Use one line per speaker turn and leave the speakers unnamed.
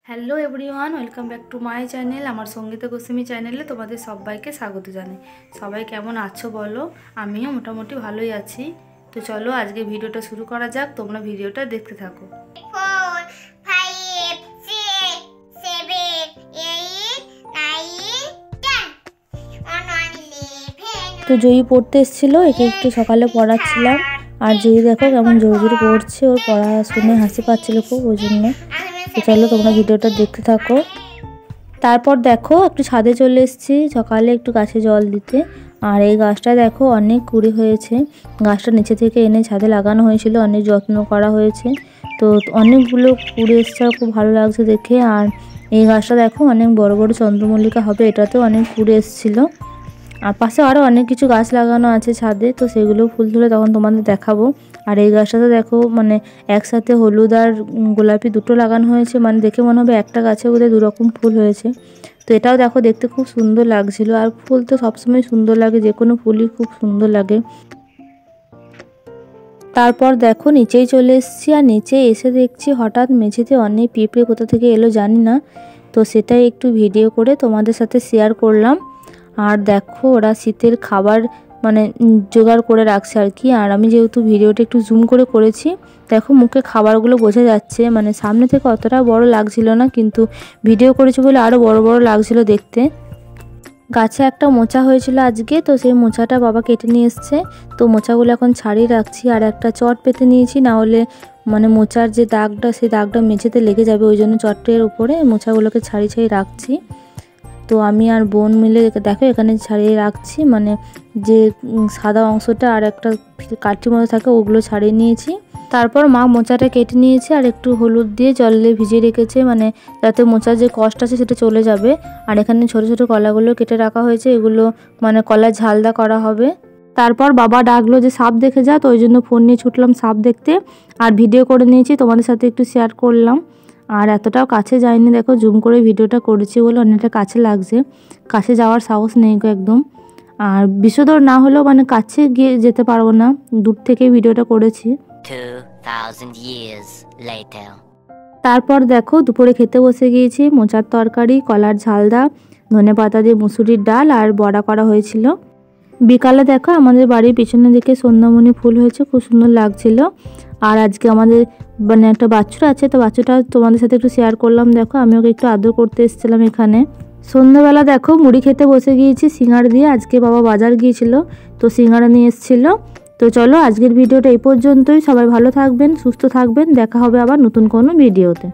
Hello everyone, welcome back to my channel. আমার সঙ্গীতা গোস্বামী চ্যানেলে তোমাদের সবাইকে স্বাগত জানাই। সবাই কেমন আছো বলো? আমিও মোটামুটি ভালোই আছি। তো চলো আজকে ভিডিওটা শুরু করা যাক, তোমরা ভিডিওটা দেখতে থাকো।
4, 5, 6, 7, 8, 9, 10.
তো জয়ী পড়তে এসেছিলো, একে একটু সকালে পড়াচ্ছিলাম। আর জয়ী দেখো কেমন জোরে জোরে পড়ছে, ওর পড়া শুনে হাসি পাচ্ছিল খুব, ওই জন্য। তো চলো তোমরা ভিডিওটা দেখতে থাকো। তারপর দেখো একটু ছাদে চলে এসেছি সকালে একটু গাছে জল দিতে। আর এই গাছটা দেখো অনেক কুড়ি হয়েছে। গাছটা নিচে থেকে এনে ছাদে লাগানো হয়েছিল, অনেক যত্ন করা হয়েছে। তো অনেকগুলো কুড়ি এসছে, খুব ভালো লাগছে দেখে। আর এই গাছটা দেখো অনেক বড় বড় চন্দ্রমল্লিকা হবে, এটাতেও অনেক কুড়ি এসেছিলো। আর পাশে আরও অনেক কিছু গাছ লাগানো আছে ছাদে, তো সেগুলো ফুল তুলে তখন তোমাদের দেখাবো। আর এই গাছটাতে দেখো মানে একসাথে হলুদ আর গোলাপি দুটো লাগানো হয়েছে, মানে দেখে মনে হবে একটা গাছে বোধহয় দুরকম ফুল হয়েছে। তো এটাও দেখো দেখতে খুব সুন্দর লাগছিল। আর ফুল তো সবসময় সুন্দর লাগে, যে কোনো ফুলই খুব সুন্দর লাগে। তারপর দেখো নিচেই চলে এসেছি। আর নিচে এসে দেখছি হঠাৎ মেঝেতে অনেক পিঁপড়ে কোথা থেকে এলো জানি না, তো সেটাই একটু ভিডিও করে তোমাদের সাথে শেয়ার করলাম। আর দেখো ওরা শীতের খাবার মানে জোগাড় করে রাখছে আর কি। আর আমি যেহেতু ভিডিওটা একটু জুম করে করেছি, দেখো মুখে খাবারগুলো বোঝা যাচ্ছে, মানে সামনে থেকে অতটা বড় লাগছিল না, কিন্তু ভিডিও করেছি বলে আরও বড় বড় লাগছিল দেখতে। গাছে একটা মোচা হয়েছিল আজকে, তো সেই মোচাটা বাবা কেটে নিয়ে এসছে। তো মোচাগুলো এখন ছাড়িয়ে রাখছি। আর একটা চট পেতে নিয়েছি, না হলে মানে মোচার যে দাগটা সেই দাগটা মেঝেতে লেগে যাবে, ওই জন্য চটের উপরে মোচাগুলোকে ছাড়িয়ে ছাড়িয়ে রাখছি। তো আমি আর বোন মিলে দেখো এখানে ছাড়িয়ে রাখছি, মানে যে সাদা অংশটা আর একটা কাঠির মধ্যে থাকে ওগুলো ছাড়িয়ে নিয়েছি। তারপর মা মোচাটা কেটে নিয়েছে আর একটু হলুদ দিয়ে জলে ভিজিয়ে রেখেছে, মানে যাতে মোচার যে কষ্ট আছে সেটা চলে যাবে। আর এখানে ছোট ছোট কলাগুলো কেটে রাখা হয়েছে, এগুলো মানে কলার ঝালদা করা হবে। তারপর বাবা ডাকলো যে সাপ দেখে যা, তো ওই জন্য ফোন নিয়ে ছুটলাম সাপ দেখতে। আর ভিডিও করে নিয়েছি, তোমাদের সাথে একটু শেয়ার করলাম। আর এতটাও কাছে যায়নি, দেখো জুম করে ভিডিওটা করেছি বলে অনেকটা কাছে লাগছে। কাছে যাওয়ার সাহস নেই গো একদম। আর বিষধর না হলেও মানে কাছে গিয়ে যেতে পারবো না, দূর থেকে ভিডিওটা করেছি।
2000 years later.
তারপর দেখো দুপুরে খেতে বসে গিয়েছি। মোচার তরকারি, কলার ঝালদা, ধনেপাতা দিয়ে মুসুরির ডাল আর বড়া করা হয়েছিল। বিকালে দেখো আমাদের বাড়ির পিছনের দিকে সন্ধ্যামণি ফুল হয়েছে, খুব সুন্দর লাগছিল। আর আজকে আমাদের মানে একটা বাছুর আছে, তো বাছুরটা তোমাদের সাথে একটু শেয়ার করলাম। দেখো আমি ওকে একটু আদর করতে এসেছিলাম এখানে। সন্ধ্যাবেলা দেখো মুড়ি খেতে বসে গিয়েছি সিঙ্গাড়া দিয়ে। আজকে বাবা বাজার গিয়েছিল, তো সিঙ্গাড়া নিয়ে এসেছিলো। তো চলো আজকের ভিডিওটা এই পর্যন্তই। সবাই ভালো থাকবেন, সুস্থ থাকবেন, দেখা হবে আবার নতুন কোনো ভিডিওতে।